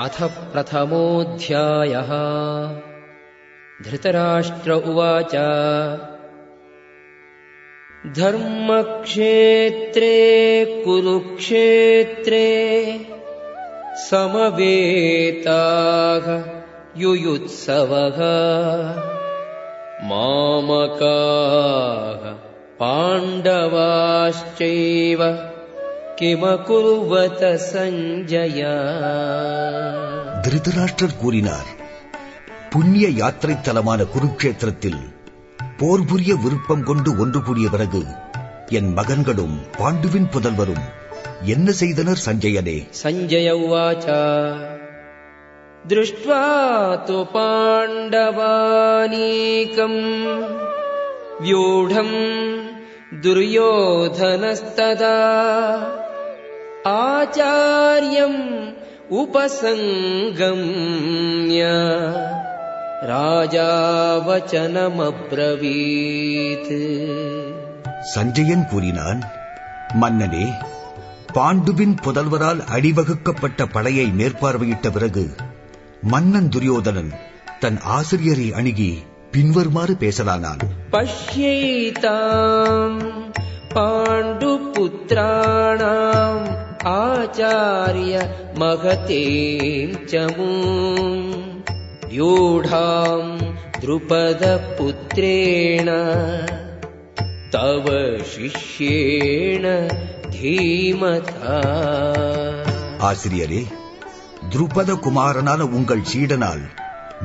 अथ प्रथमोऽध्यायः। धृतराष्ट्र उवाच धर्मक्षेत्रे कुरुक्षेत्रे समवेताः युयुत्सवः मामकाः पाण्डवाश्चैव किमकुर्वत संजय। திருதராஷ்டிரர் கூறினார், புண்ணிய யாத்திரை தலமான குருக்ஷேத்திரத்தில் போர் புரிய விருப்பம் கொண்டு ஒன்று கூடிய பிறகு என் மகன்களும் பாண்டுவின் புதல்வரும் என்ன செய்தனர் சஞ்சயனே? சஞ்சய உவாச்ச திருஷ்ட்வா து பாண்டவானீகம் व्यूढम् दुर्योधनस्तदा आचार्यम् उपसङ्गम्य राजा वचनमब्रवीत्। சஞ்சயன் கூறினான், மன்னனே, பாண்டுவின் புதல்வரால் அணிவகுக்கப்பட்ட படையை மேற்பார்வையிட்ட பிறகு மன்னன் துரியோதனன் தன் ஆசிரியரை அணுகி பின்வருமாறு பேசலானான். பஷ்யைதாம் பாண்டுபுத்ராணாம் ஆச்சார்ய மகதேம் சமூம் யூடாம் த்ருபத புத்ரேண தவ சிஷ்யேண தீமதா. ஆசிரியரே, துருபத குமாரனான உங்கள் சீடனால்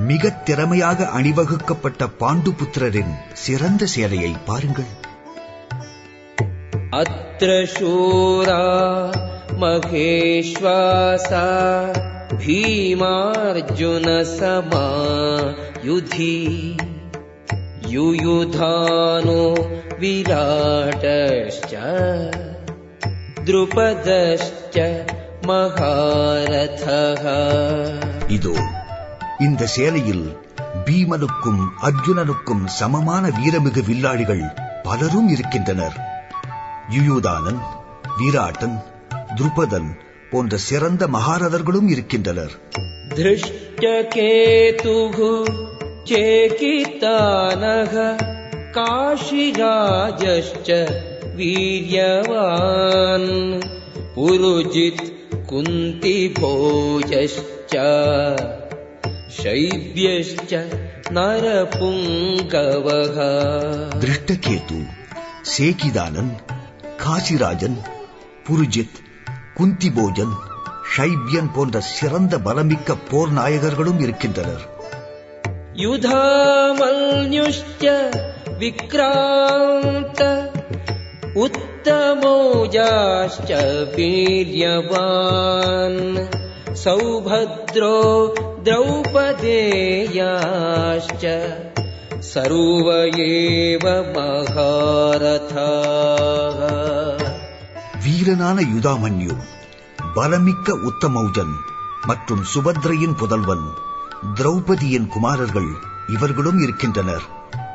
மிக திறமையாக அணிவகுக்கப்பட்ட பாண்டுபுத்திரரின் சிறந்த சேலையை பாருங்கள். அத்ர சூரா மகேஷ்வாசா பீமார்ஜுன சமாயுதி யுயுதானோ விராடஸ்ச த்ருபதஸ்ச மகாரதஹ. இதோ இந்த சேலையில் பீமனுக்கும் அர்ஜுனனுக்கும் சமமான வீரமிகு வில்லாளிகள் பலரும் இருக்கின்றனர். யுயுதானன், விராட்டன், துருபதன் போன்ற சிறந்த மகாரதர்களும் இருக்கின்றனர். திருஷ்டகேதுஹு சேகிதானஹ காஷிராஜஸ்ச வீர்யவான் புருஜித் குந்தி போஜஸ்ச शैब्यश्च नरपुङ्गवः. திருஷ்டகேது, சேகிதானன், காசிராஜன், புருஜித், குந்திபோஜன், ஷைப்யன் போன்ற சிறந்த பலமிக்க போர் நாயகர்களும் இருக்கின்றனர். யுதாமல்யுஷ்ச விக்ராந்த உத்தமோஜாஸ்ச வீர்யவான் சௌபத்ரோ द्रौपदेयाश्च सर्व एव महारथाः. வீரனான யுதாமன்யு, பலமிக்க உத்தமௌஜன் மற்றும் சுபத்ரையின் புதல்வன் திரௌபதியின் குமாரர்கள் இவர்களும் இருக்கின்றனர்.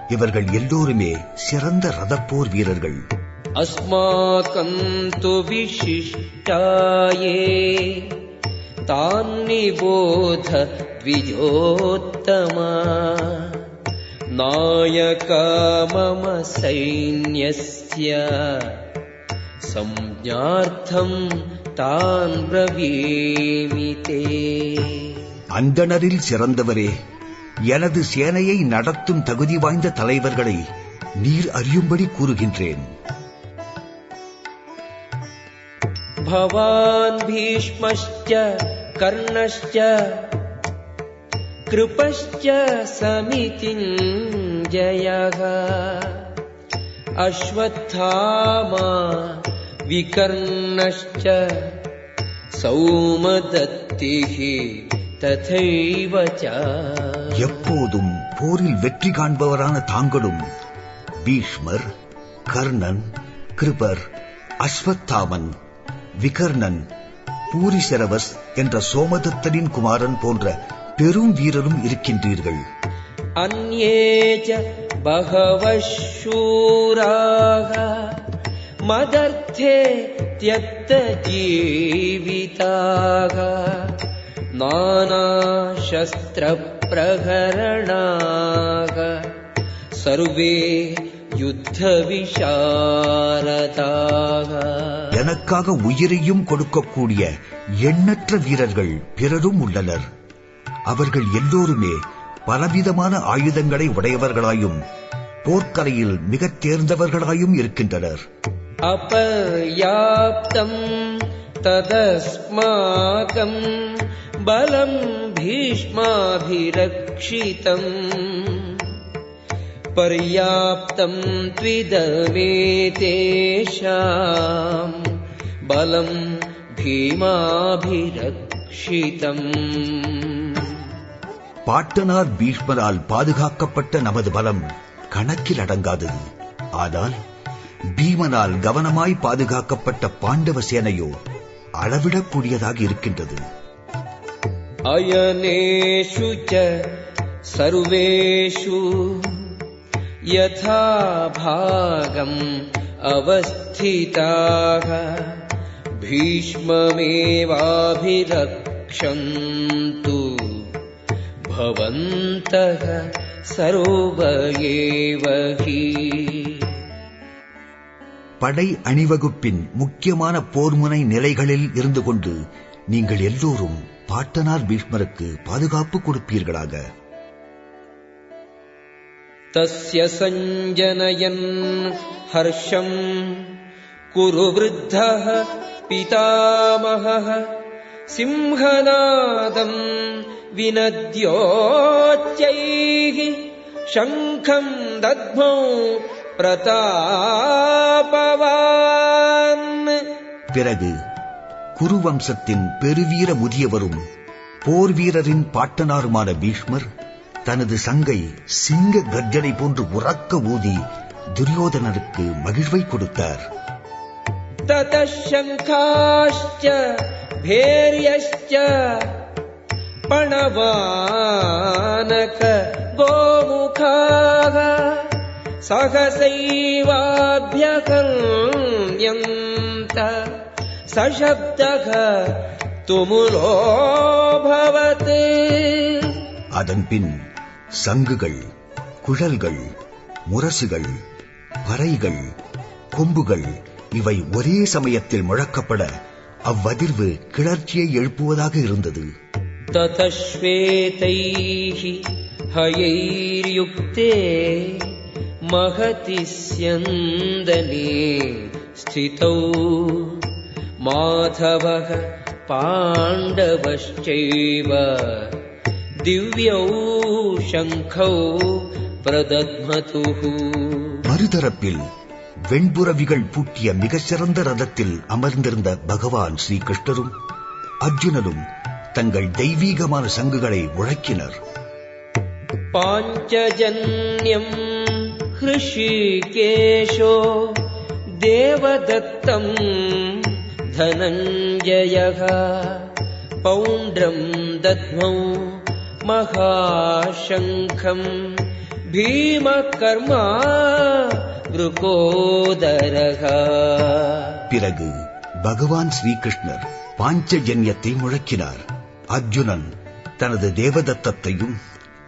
இவர்கள் எல்லோருமே சிறந்த ரதப்போர் வீரர்கள். அஸ்மாகம் து விசிஷ்டாயே தான்னிபோத த்விஜோத்தமா நாயகா மம சைன்யஸ்ய சம்ஞார்த்தம் தான் ப்ரவீமிதே. அந்தணரில் சிறந்தவரே, எனது சேனையை நடத்தும் தகுதி வாய்ந்த தலைவர்களை நீர் அறியும்படி கூறுகின்றேன். भवान् भीष्मश्च कर्णश्च कृपश्च समितिञ्जयः अश्वत्थामा विकर्णश्च सौमदत्तिः तथैव च. எப்போதும் போரில் வெற்றி காண்பவரான தாங்களும் பீஷ்மர், கர்ணன், கிருபர், அஸ்வத்தாமன், விகர்ணன், பூரிசரவஸ் என்ற சோமதத்தனின் குமாரன் போன்ற பெரும் வீரரும் இருக்கின்றீர்கள். அன்யேச பகவः शूराः மதர்த்தே த்யக்த ஜீவிதாः नानाशस्त्रप्रहरणाः सर्वे யுத்தவிசாரதாக. எனக்காக உயிரையும் கொடுக்கக்கூடிய எண்ணற்ற வீரர்கள் பிறரும் உள்ளனர். அவர்கள் எல்லோருமே பலவிதமான ஆயுதங்களை உடையவர்களாயும் போர்க்கலையில் மிகத் தேர்ந்தவர்களாயும் இருக்கின்றனர். அபர்யாப்தம் ததஸ்மாகம் பலம் பீஷ்மாபிரக்ஷிதம் பர்யாப்தம் த்விதமேதேஷாம் பலம் பீமாபிரக்ஷிதம். பாட்டனார் பீஷ்மரால் பாதுகாக்கப்பட்ட நமது பலம் கணக்கில் அடங்காதது. ஆனால் பீமனால் கவனமாய் பாதுகாக்கப்பட்ட பாண்டவ சேனையோ அளவிடக்கூடியதாக இருக்கின்றது. அயனேஷு ச சர்வேஷு யதா பாகம் அவஸ்திதாக பீஷ்மமேவாபிரக்ஷந்து பவந்தஹ சர்வ ஏவ ஹி. படை அணிவகுப்பின் முக்கியமான போர்முனை நிலைகளில் இருந்து கொண்டு நீங்கள் எல்லோரும் பாட்டனார் பீஷ்மருக்கு பாதுகாப்பு கொடுப்பீர்களாக. தஸ்ய சஞ்சனயன் ஹர்ஷம் குரு விருத்தஹ பிதாமஹ சிம்ஹநாதம் வினத்யோச்சைஹி சங்கம் தத்மௌ பிரதாபவான். பிறகு குருவம்சத்தின் பெருவீர முதியவரும் போர் வீரரின் பாட்டனாருமான பீஷ்மர் தனது சங்கை சிங்க கர்ஜனை போன்று உறக்க ஊதி துரியோதனருக்கு மகிழ்வை கொடுத்தார். ததசங்காஷ்ச பேர்யஸ்ச பணவானக கோமுகாக சகசைவாப்யகல்யந்த சசப்தக துமுலோபவத். அதன்பின் சங்குகள், குழல்கள், முரசுகள், பறைகள், கொம்புகள் இவை ஒரே சமயத்தில் முழக்கப்பட அவ்வதிர்வு கிளர்ச்சியை எழுப்புவதாக இருந்தது. ததஸ்வேதைஹி ஹயைர்யுக்தே மகதி ஸ்யந்தனே ஸ்திதௌ மாதவः பாண்டவश्चैव திவ்யௌ சங்கௌ பிரதத்மதுः. மறுதரப்பில் வெண்புறவிகள் பூட்டிய மிக சிறந்த ரதத்தில் அமர்ந்திருந்த பகவான் ஸ்ரீகிருஷ்ணரும் அர்ஜுனனும் தங்கள் தெய்வீகமான சங்குகளை முழக்கினர். பாஞ்சஜன்யம் ஹ்ருஷிகேஷோ தேவதத்தம் தனஞ்சயः பௌண்ட்ரம் தத்மௌ மகாசங்கம் பீமகர்மா வ்ருகோதரः. பிறகு பகவான் ஸ்ரீகிருஷ்ணர் பாஞ்சஜன்யத்தை முழக்கினார். அர்ஜுனன் தனது தேவதத்தத்தையும்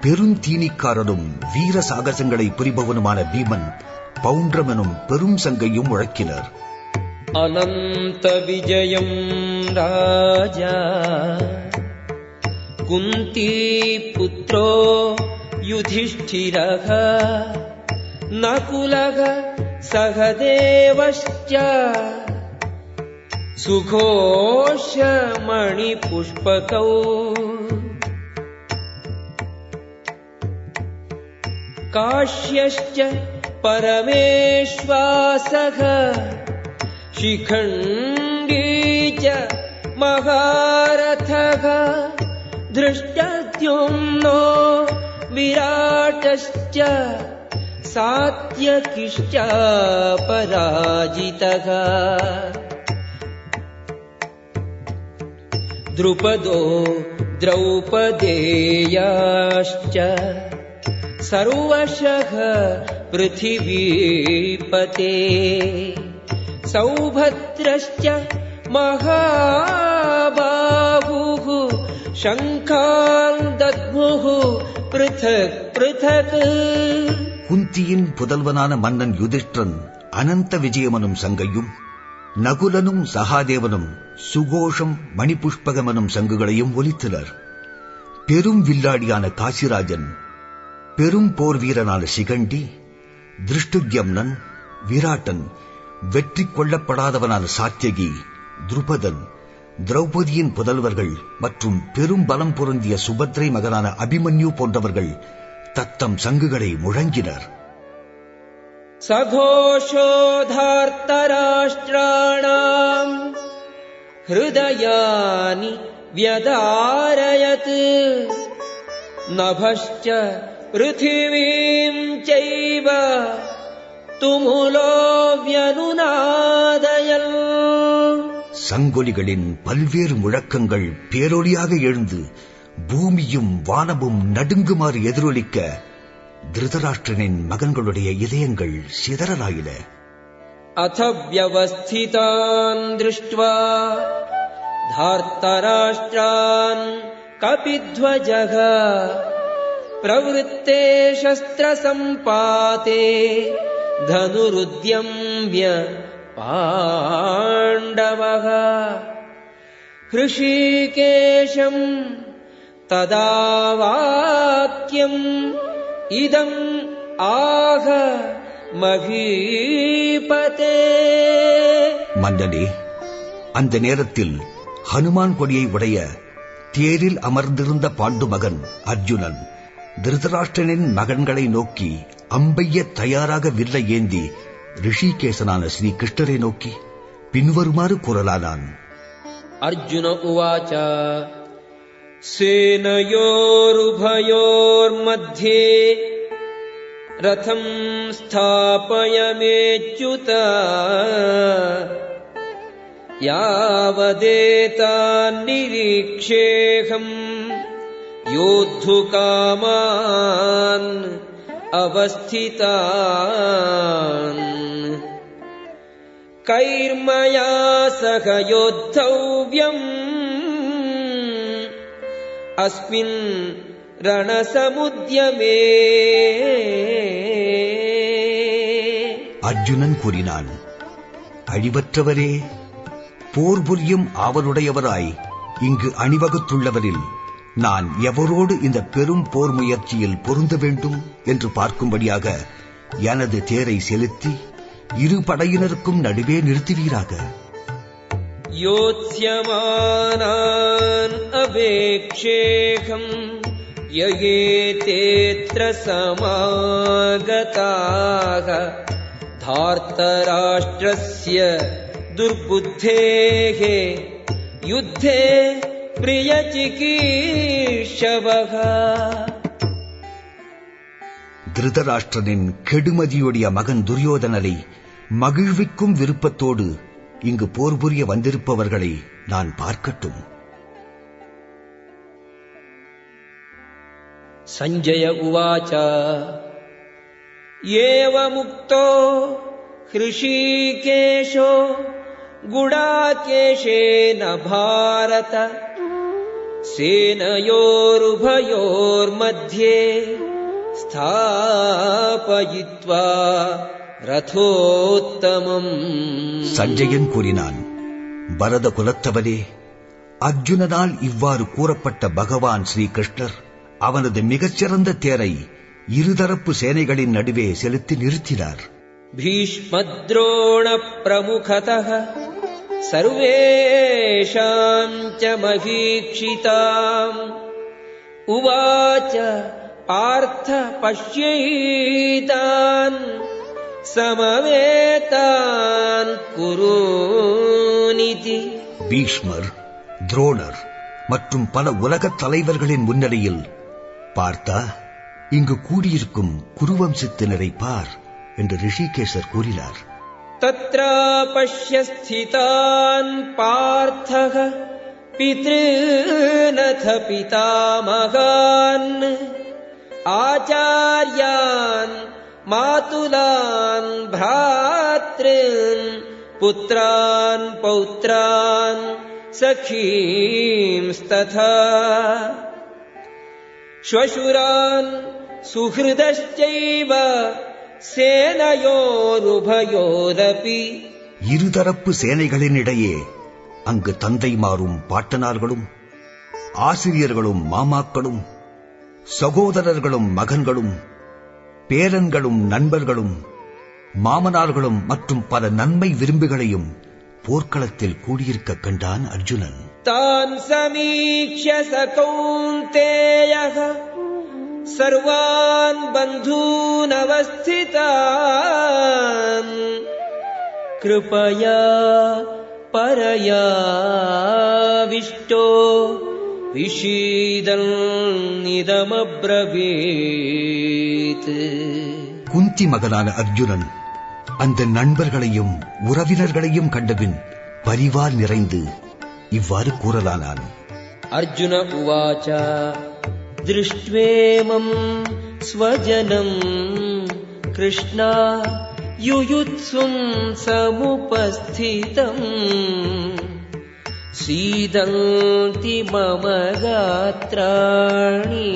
பெருந்தீனிக்காரனும் வீர சாகசங்களை புரிபவனுமான பீமன் பௌண்ட்ரமெனும் பெரும் சங்கையும் முழக்கினர். அனந்த விஜயம் ராஜா குந்தி புத்ரோ யுதிஷ்டிரः நகுலः சகதேவஸ்ச சுகோஷமணி புஷ்பகௌ. காஷ்யश्च பரமேஸ்வாசः शिखण्डी च महारथः धृष्टद्युम्नो विराटश्च सात्यकिश्च पराजितः. द्रुपदो द्रौपदेयाश्च सर्वशः पृथिवीपते सौभद्रश्च महाबाहुः शङ्खान् दद्मुः पृथक् पृथक्. குந்தியின் புதல்வனான மன்னன் யுதிஷ்டிரன் அனந்த விஜயமனும் சங்கையும், நகுலனும் சகாதேவனும் சுகோஷம் மணிபுஷ்பகமனும் சங்குகளையும் ஒலித்தனர். பெரும் வில்லாடியான காசிராஜன், பெரும் போர் வீரனான சிகண்டி, திருஷ்டுத்யம்னன், விராட்டன், வெற்றி கொள்ளப்படாதவனான சாத்தியகி, துருபதன், திரௌபதியின் புதல்வர்கள் மற்றும் பெரும் பலம் பொருந்திய சுபத்ரை மகனான அபிமன்யு போன்றவர்கள் தத்தம் சங்குகளை முழங்கினர். सघोषोधार्तराष्ट्राणाम् हृदयानि व्यदारयत्. नभश्च पृथिवीम् चैव तुमुलो व्यनुनादयन्. சங்கொலிகளின் பல்வேறு முழக்கங்கள் பேரொலியாக எழுந்து பூமியும் வானமும் நடுங்குமாறு எதிரொலிக்க திருதராஷ்டிரனின் மகன்களுடைய இதயங்கள் சிதறலாயின. अथ व्यवस्थितान् दृष्ट्वा धार्तराष्ट्रान् कपिध्वजः प्रवृत्ते शस्त्रसम्पाते धनुरुद्यम्य पाण्डवः. हृषीकेशम् तदा वाक्यम् இதம் ஆக மகீபதே. மன்னனே, அந்த நேரத்தில் ஹனுமான் கொடியை உடைய தேரில் அமர்ந்திருந்த பாண்டு மகன் அர்ஜுனன் திருதராஷ்டிரனின் மகன்களை நோக்கி அம்பைய தயாராக வில்லை ஏந்தி ரிஷிகேசனான ஸ்ரீ கிருஷ்ணரை நோக்கி பின்வருமாறு கூறலானான். அர்ஜுன உவாச்ச सेनयोरुभयोर्मध्ये रथं स्थापयमेच्युत. यावदेतान्निरीक्षेऽहं योद्धुकामान् अवस्थितान्. कैर्मया सह योद्धव्यम् अस्मिन् ரணசமுத்யமே. அர்ஜுனன் கூறினான், அழிவற்றவரே, போர் புரியும் ஆவலுடையவராய் இங்கு அணிவகுத்துள்ளவரில் நான் எவரோடு இந்த பெரும் போர் முயற்சியில் பொருந்த வேண்டும் என்று பார்க்கும்படியாக எனது தேரை செலுத்தி இரு படையினருக்கும் நடுவே நிறுத்துவீராக. யோத்ஸ்யமானான் அபேக்ஷேகம் யயேதேத்ர சமாகதாக தார்த்தராஷ்ட்ரஸ்ய துர்புத்தேஹே யுத்தே பிரியசிகீர்ஷவஹ. திருதராஷ்டிரனின் கெடுமதியுடைய மகன் துரியோதனனை மகிழ்விக்கும் விருப்பத்தோடு இங்கு போர் புரிய வந்திருப்பவர்களை நான் பார்க்கட்டும். சஞ்சய உவாச்ச ஏவமுக்தோ ஹ்ருஷீகேஷோ குடாகேஷேன பாரத சேனயோருபயோர்மத்யே ஸ்தாபயித்வா ரதோத்தமம். சஞ்சயன் கூறினான், பரத குலத்தவனே, அர்ஜுனனால் இவ்வாறு கூறப்பட்ட பகவான் ஸ்ரீகிருஷ்ணர் அவனது மிகச்சிறந்த தேரை இருதரப்பு சேனைகளின் நடுவே செலுத்தி நிறுத்தினார். பீஷ்மத்ரோண பிரமுகதः சர்வேஷாம் ச மஹீக்ஷிதாம் உவாச்ச பார்த்த பஷ்யைதான் சமவேதான் குருநிதி. பீஷ்மர், துரோணர் மற்றும் பல உலகத் தலைவர்களின் முன்னிலையில் பார்த்தா, இங்கு கூடியிருக்கும் குருவம்சத்தினரை பார் என்று ரிஷிகேசர் கூறினார். தத்ரா பஷ்ய ஸ்திதான் பார்த்தः பித்ருநத பிதாமகான் ஆச்சார்யான் மாதுலான் பிராத்ருன் புத்ரான் பௌத்ரான் सखींस्तथा श्वशुरान् सुहृदश्चैव सेनयोरुभयोरपि. இருதரப்பு சேனைகளினிடையே அங்கு தந்தைமாரும் பாட்டனார்களும், ஆசிரியர்களும் மாமாக்களும், சகோதரர்களும் மகன்களும், பேரன்களும் நண்பர்களும், மாமனார்களும் மற்றும் பல நன்மை விரும்புகளையும் போர்க்களத்தில் கூடியிருக்க கண்டான் அர்ஜுனன். தான் சமீக்ஷ்ய ஸ கௌந்தேயः சர்வான் பந்தூன் அவஸ்திதான் கிருபயா பரயாவிஷ்டோ விஷீதன் இதமப்ரவீத். குந்தி மகனான அர்ஜுனன் அந்த நண்பர்களையும் உறவினர்களையும் கண்டபின் பரிவால் நிறைந்து இவ்வாறு கூறலானான். அர்ஜுன உவாச்ச திருஷ்ட்வேமம் ஸ்வஜனம் கிருஷ்ணா யுயுத்சும் சமுபஸ்திதம் சீதந்தி மம காத்ராணி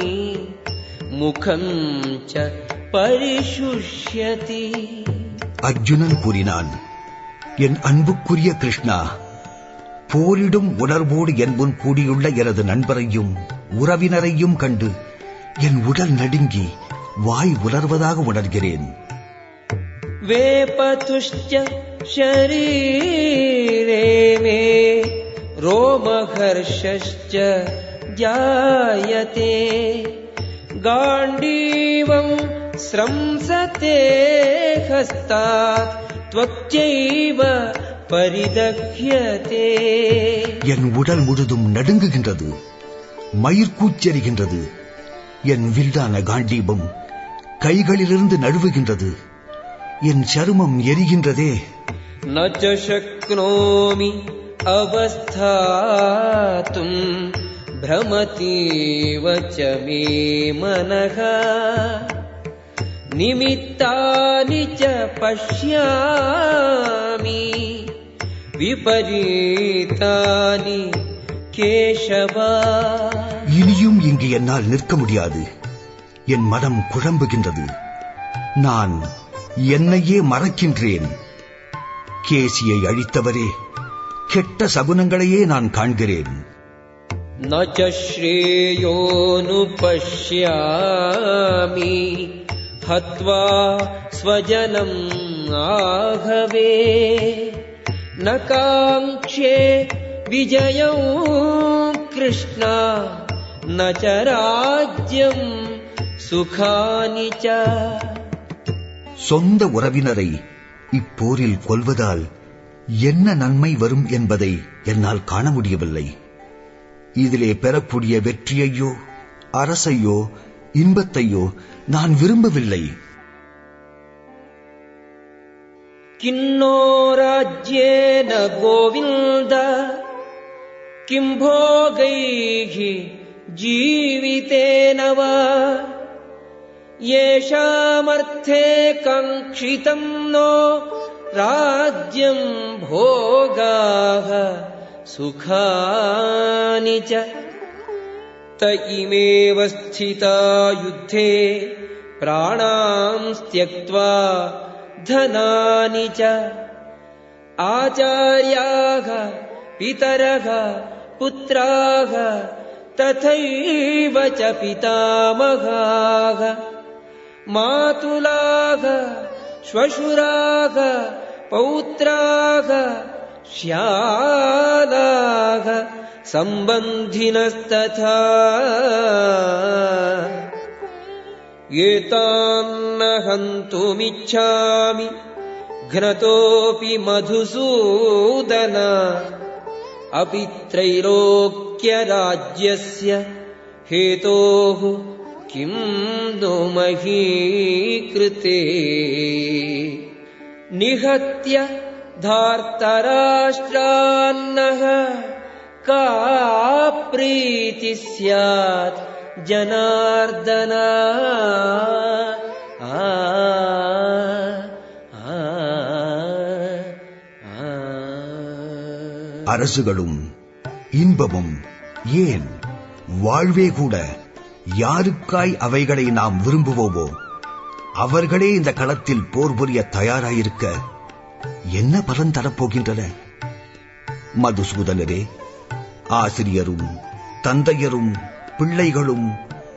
முகம் ச பரிசுஷ்யதி. அர்ஜுனன் கூறினான், என் அன்புக்குரிய கிருஷ்ணா, போரிடும் உணர்வோடு என் முன் கூடியுள்ள எனது நண்பரையும் உறவினரையும் கண்டு என் உடல் நடுங்கி வாய் உலர்வதாக உணர்கிறேன். வேபதுஷ்ச ஷரீரே மே ரோமஹர்ஷஸ்ச ஜாயதே காண்டீவம் ஸ்ரம்சதே ஹஸ்தாத் த்வச்சைவ பரிதக்யதே. என் உடல் முழுதும் நடுங்குகின்றது, மயிர்கூச்செறிகின்றது. என் வில்லான காண்டீபம் கைகளிலிருந்து நழுவுகின்றது. என் சருமம் எரிகின்றதே. நச்ச சக்னோமி அவஸ்தாதும் பிரமதீவ ச மே மனஹ நிமித்தானி ச பஷ்யாமி விபரீதானி கேசவா. இனியும் இங்கு என்னால் நிற்க முடியாது. என் மனம் குழம்புகின்றது. நான் என்னையே மறக்கின்றேன். கேசியை அழித்தவரே, கெட்ட சகுனங்களையே நான் காண்கிறேன். நச்ச ஸ்ரேயோனு பஷ்யாமி ஹத்வா ஸ்வஜனம் ஆகவே ந காங்க்ஷே விஜயம் கிருஷ்ணா ந ச ராஜ்யம் சுகானி ச. சொந்த உறவினரை இப்போரில் கொல்வதால் என்ன நன்மை வரும் என்பதை என்னால் காண முடியவில்லை. இதிலே பெறக்கூடிய வெற்றியையோ அரசையோ இன்பத்தையோ நான் விரும்பவில்லை. கின்னோ ராஜ்யேன கோவிந்த கிம் போகைஹி ஜீவிதேன வா யேஷாமர்த்தே காங்க்ஷிதம் நோ ராஜ்யம் போகாஹ சுகானி ச. த இமேவ ஸ்திதா யுத்தே பிராணாம் த்யக்த்வா தனானி ச ஆச்சார்யாः பிதரः புத்ராः ததைவ ச பிதாமகாः மாதுலாः ஸ்வசுராः பௌத்ராः ஷ்யாலாः சம்பந்தினஸ்ததா ஏதான்ன ஹந்துமிச்சாமி घ्नतोऽपि मधुसूदन अपि त्रैलोक्यराज्यस्य हेतोः किं नो मही कृते निहत्य धार्तराष्ट्रान्नः का प्रीति स्यात् जनार्दन அரசுகளும் இன்பமும், ஏன் வாழ்வே கூட யாருக்காய் அவைகளை நாம் விரும்புவோமோ அவர்களே இந்த களத்தில் போர் புரிய தயாராயிருக்க என்ன பலன் தரப்போகின்றன? மதுசூதனரே, ஆசிரியரும் தந்தையரும் பிள்ளைகளும்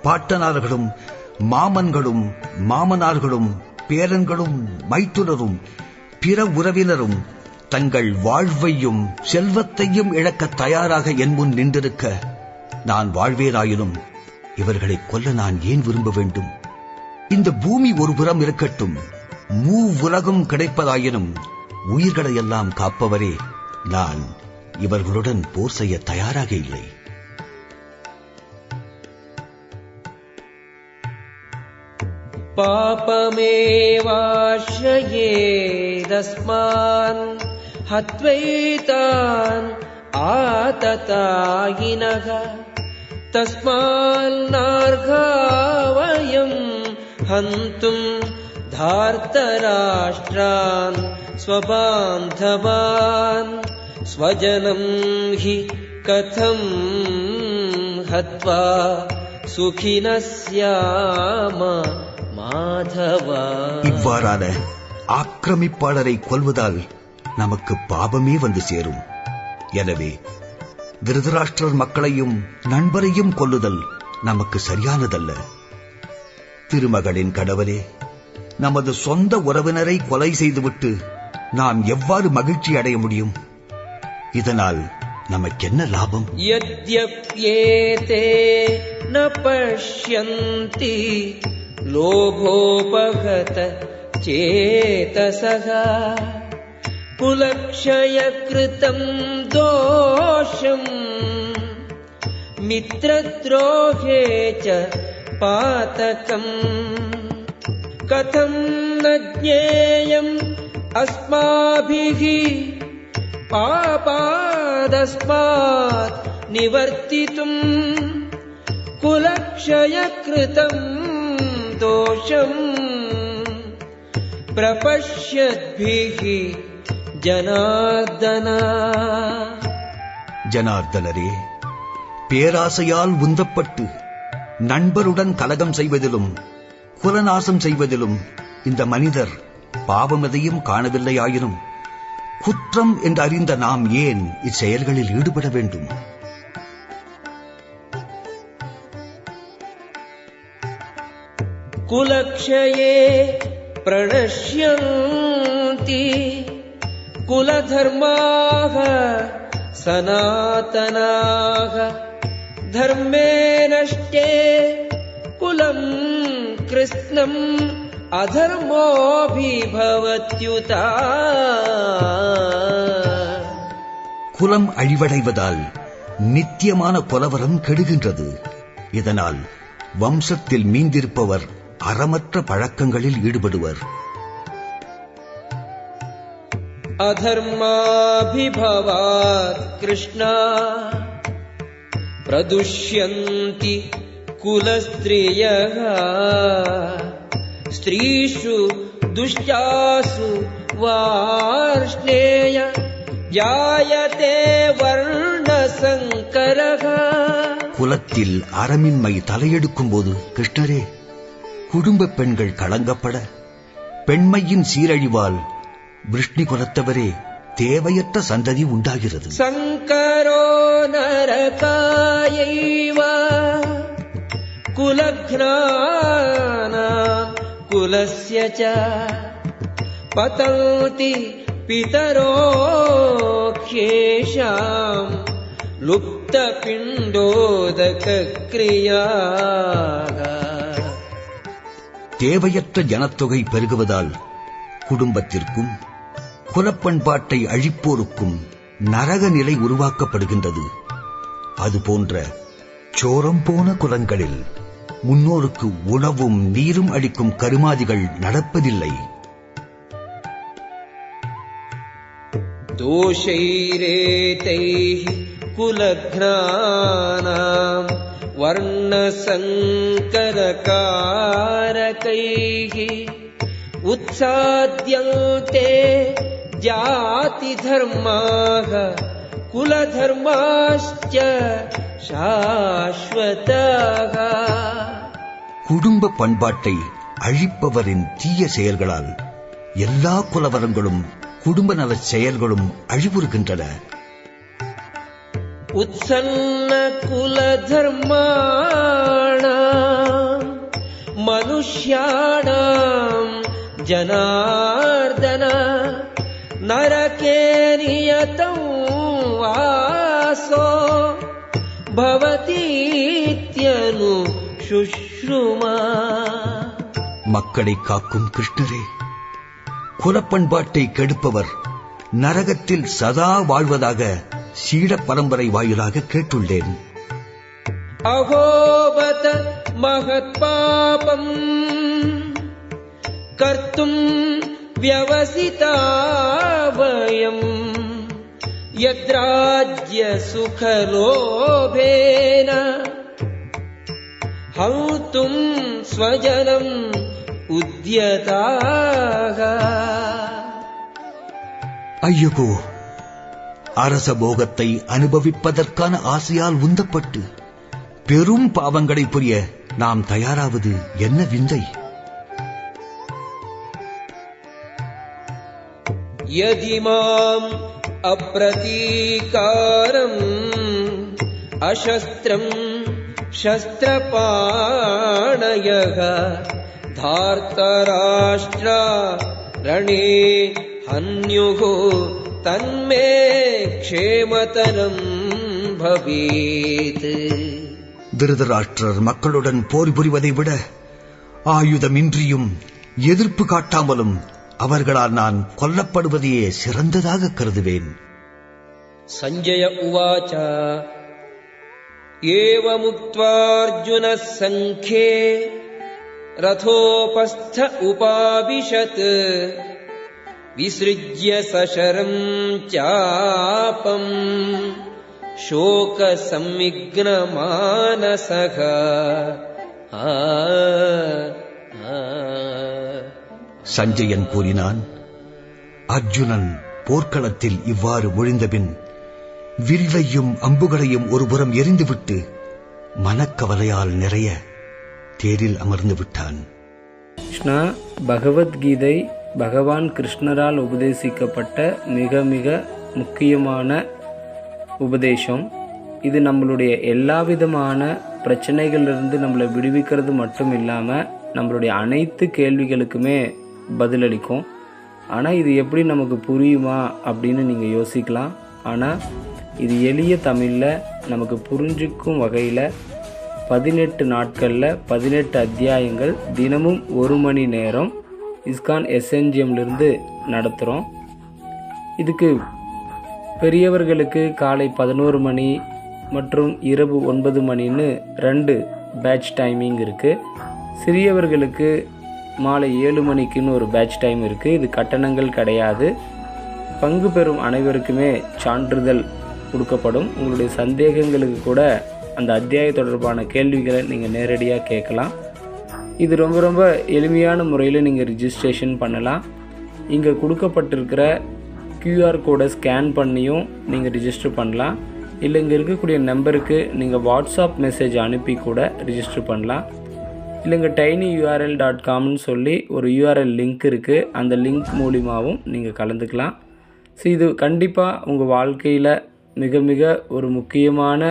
பாட்டனார்களும் மாமன்களும் மாமனார்களும் பேரன்களும் மைத்துனரும் பிற உறவினரும் தங்கள் வாழ்வையும் செல்வத்தையும் இழக்க தயாராக என் முன் நின்றிருக்க நான் வாழ்வேனாயினும் இவர்களை கொல்ல நான் ஏன் விரும்ப வேண்டும்? இந்த பூமி ஒரு புறம் இருக்கட்டும், மூவுலகம் கிடைப்பதாயினும் உயிர்களை எல்லாம் காப்பவரே, நான் இவர்களுடன் போர் செய்ய தயாராக இல்லை. பாபமேவாஶ்ரயேதஸ்மான் ஹத்வைதான் ஆததாயினக தஸ்மான்னார்காவயம் ஹந்தும் தார்த்தராஷ்ட்ரான் ஸ்வபாந்தவான் ஸ்வஜனம் ஹி கதம் ஹத்வா சுகினஸ்யாம மாதவா. இவ்வாறான ஆக்கிரமிப்பாளரை கொல்வதால் நமக்கு பாபமே வந்து சேரும். எனவே திருதராஷ்டிரர் மக்களையும் நண்பரையும் கொல்லுதல் நமக்கு சரியானதல்ல. திருமகளின் கணவரே, நமது சொந்த உறவினரை கொலை செய்துவிட்டு நாம் எவ்வாறு மகிழ்ச்சி அடைய முடியும்? இதனால் நமக்கென்ன லாபம்? யத்யப்யேதே ந பஷ்யந்தி லோபோபகத சேதசக குலக்ஷயக்ருதம் தோஷம் மித்ரத்ரோஹே ச பாதகம் கதம் ந ஜ்ஞேயம் அஸ்மாபிஹி பாபாதஸ்மாத் நிவர்த்திதும் குலக்ஷயக்ருதம் தோஷம் பிரபஷ்யத்பிஹி ஜனார்தனா. ஜனார்தனரே, பேராசையால் உந்தப்பட்டு நண்பருடன் கலகம் செய்வதிலும் குலநாசம் செய்வதிலும் இந்த மனிதர் பாவம் எதையும் காணவில்லையாயினும் குற்றம் என்று அறிந்த நாம் ஏன் இச்செயல்களில் ஈடுபட வேண்டும்? குலக்ஷயே பிரணஷ்யந்தி குலதர்மாக சனாதனாக தர்மே நஷ்டே குலம் கிருஷ்ணம் அதர்மோபிபவத்யுதா. குலம் அழிவடைவதால் நித்தியமான குலவரம் கெடுகின்றது. இதனால் வம்சத்தில் மீந்திருப்பவர் அறமற்ற பழக்கங்களில் ஈடுபடுவர். அதர்மாபிபவாத் கிருஷ்ணா பிரதுஷ்யந்தி குலஸ்த்ரியः ஸ்திரீஷு துஷ்டாசு வார்ஷ்ணேய ஜாயதே வர்ணசங்கரः. குலத்தில் அறமின்மை தலையெடுக்கும் போது கிருஷ்ணரே, குடும்ப பெண்கள் களங்கப்பட பெண்மையின் சீரழிவால் விஷ்ணு குலத்தவரே தேவையற்ற சந்ததி உண்டாகிறது. சங்கரோ நரகாயைவ குலக்ஞானாம் குலஸ்ய ச பதந்தி பிதரோ க்ஷேஷாம் லுப்த பிண்டோதக க்ரியாக. தேவையற்ற ஜனத்தொகை பெருகுவதால் குடும்பத்திற்கும் குலப்பண்பாட்டை அழிப்போருக்கும் நரக நிலை உருவாக்கப்படுகின்றது. அதுபோன்ற சோரம் போன குலங்களில் முன்னோருக்கு உணவும் நீரும் அளிக்கும் கருமாதிகள் நடப்பதில்லை. தோஷைரேதைஹி குலக்ஞானாம் வர்ணசங்கரகாரகைஹி உத்சாத்யந்தே ஜாதி தர்மாக कुलधर्माश्च शाश्वतः. குடும்ப பண்பாட்டை அழிப்பவரின் தீய செயல்களால் எல்லா குலவரங்களும் குடும்ப நல செயல்களும் அழிவுறுகின்றன. उत्सन्न कुलधर्माणाम् मनुष्याणाम् जनार्दन नरके नियतं वासो भवतीत्यनु शुश्रुमा. மக்களை காக்கும் கிருஷ்ணரே, குலப்பண்பாட்டை கெடுப்பவர் நரகத்தில் சதா வாழ்வதாக சீட பரம்பரை வாயிலாக கேட்டுள்ளேன். अहोबत महत्पापम् कर्तुम् व्यवसिता वयम् यद्राज्य सुखलोभेन हन्तुम् स्वजनम् उद्यताः. ஐயோ, அரச போகத்தை அனுபவிப்பதற்கான ஆசையால் உந்தப்பட்டு பெரும் பாவங்களை புரிய நாம் தயாராவது என்ன விந்தை! यदिमाम् अप्रतीकारम् अशस्त्रम् शस्त्रपाणयः धार्तराष्ट्रा रणे हन्युः तन्मे क्षेमतरम् भवेत्. திருதராஷ்டிரர் மக்களுடன் போர் புரிவதை விட ஆயுதமின்றியும் எதிர்ப்பு காட்டாமலும் அவர்களால் நான் கொல்லப்படுவதையே சிறந்ததாக கருதுவேன். சஞ்சய உவாச்ச ஏவமுக்த்வார்ஜுனः சங்கே ரதோபஸ்த உபாவிஷத் விஸ்ருஜ்ய சசரம் சாபம் சோக சம்விக்ன மானசக. சஞ்சயன் கூறினான், அர்ஜுனன் போர்க்களத்தில் இவ்வாறு ஒழிந்தபின் வில்லையும் அம்புகளையும் ஒருபுறம் எரிந்துவிட்டு மனக்கவலையால் நிறைய தேரில் அமர்ந்து விட்டான். கிருஷ்ணா, பகவத்கீதை பகவான் கிருஷ்ணரால் உபதேசிக்கப்பட்ட மிக மிக முக்கியமான உபதேசம். இது நம்மளுடைய எல்லா விதமான பிரச்சனைகளிலிருந்து நம்மளை விடுவிக்கிறது மட்டும் இல்லாமல் நம்மளுடைய அனைத்து கேள்விகளுக்குமே பதிலளிக்கும். ஆனால் இது எப்படி நமக்கு புரியுமா அப்படின்னு நீங்கள் யோசிக்கலாம். ஆனால் இது எளிய தமிழில் நமக்கு புரிஞ்சிக்கும் வகையில் 18 நாட்களில் 18 அத்தியாயங்கள் தினமும் 1 மணி நேரம் இஸ்கான் எஸ்என்ஜிஎம்லேருந்து நடத்துகிறோம். இதுக்கு பெரியவர்களுக்கு காலை 11 மணி மற்றும் இரவு 9 மணின்னு 2 பேட்ச் டைமிங் இருக்குது. சிறியவர்களுக்கு மாலை 7 மணிக்குன்னு ஒரு பேட்ச் டைம் இருக்குது. இது கட்டணங்கள் கிடையாது. பங்கு பெறும் அனைவருக்குமே சான்றிதழ் கொடுக்கப்படும். உங்களுடைய சந்தேகங்களுக்கு கூட அந்த அத்தியாய தொடர்பான கேள்விகளை நீங்கள் நேரடியாக கேட்கலாம். இது ரொம்ப ரொம்ப எளிமையான முறையில் நீங்கள் ரிஜிஸ்ட்ரேஷன் பண்ணலாம். இங்கே கொடுக்கப்பட்டிருக்கிற QR கோடை ஸ்கேன் பண்ணியும் நீங்கள் ரிஜிஸ்டர் பண்ணலாம். இல்லை இங்கே இருக்கக்கூடிய நம்பருக்கு நீங்கள் வாட்ஸ்அப் மெசேஜ் அனுப்பி கூட ரிஜிஸ்டர் பண்ணலாம். இல்லைங்க tinyurl.comனு சொல்லி ஒரு URL லிங்க் இருக்குது. அந்த லிங்க் மூலிமாவும் நீங்கள் கலந்துக்கலாம். ஸோ இது கண்டிப்பாக உங்கள் வாழ்க்கையில் மிக மிக ஒரு முக்கியமான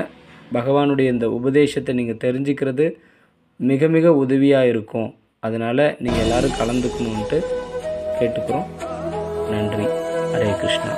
பகவானுடைய இந்த உபதேசத்தை நீங்கள் தெரிஞ்சுக்கிறது மிக மிக உதவியாக இருக்கும். அதனால் நீங்கள் எல்லோரும் கலந்துக்கணுன்ட்டு கேட்டுக்கிறோம். நன்றி. ஹரே கிருஷ்ணா.